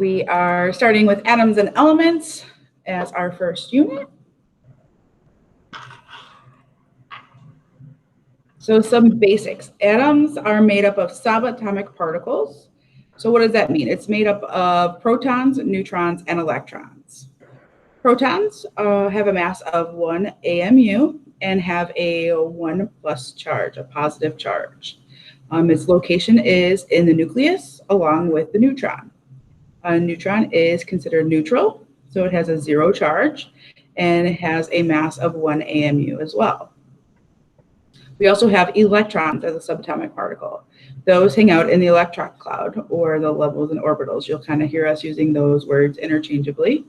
We are starting with atoms and elements as our first unit. So some basics. Atoms are made up of subatomic particles. So what does that mean? It's made up of protons, neutrons, and electrons. Protons have a mass of 1 AMU and have a 1 plus charge, a positive charge. Its location is in the nucleus along with the neutron. A neutron is considered neutral, so it has a 0 charge, and it has a mass of 1 AMU as well. We also have electrons as a subatomic particle. Those hang out in the electron cloud, or the levels and orbitals. You'll kind of hear us using those words interchangeably.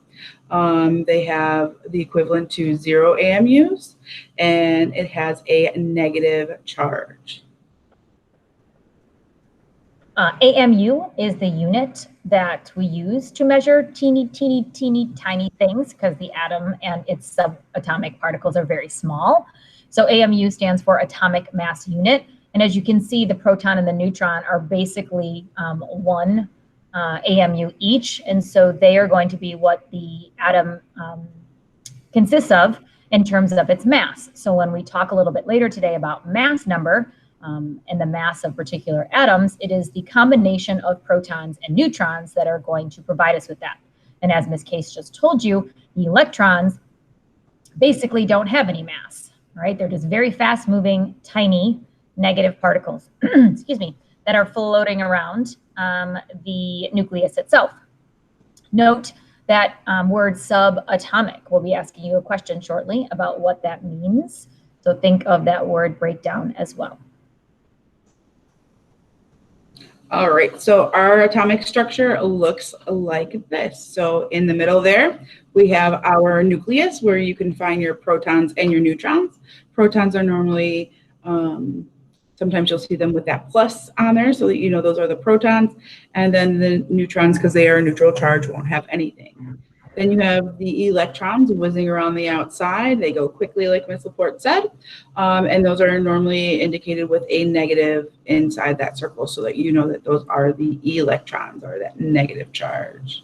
They have the equivalent to 0 AMUs, and it has a negative charge. AMU is the unit that we use to measure teeny tiny things, because the atom and its subatomic particles are very small. So AMU stands for atomic mass unit. And as you can see, the proton and the neutron are basically 1 AMU each. And so they are going to be what the atom consists of in terms of its mass. So when we talk a little bit later today about mass number and the mass of particular atoms, it is the combination of protons and neutrons that are going to provide us with that. And as Ms. Case just told you, the electrons basically don't have any mass. Right? They're just very fast moving, tiny negative particles, excuse me, that are floating around the nucleus itself. Note that word subatomic. We'll be asking you a question shortly about what that means. So think of that word breakdown as well. All right, so our atomic structure looks like this. So in the middle there, we have our nucleus where you can find your protons and your neutrons. Protons are normally, sometimes you'll see them with that plus on there so that you know those are the protons. And then the neutrons, because they are a neutral charge, won't have anything. Then you have the electrons whizzing around the outside. They go quickly, like Ms. Laporte said, and those are normally indicated with a negative inside that circle so that you know that those are the electrons, or that negative charge.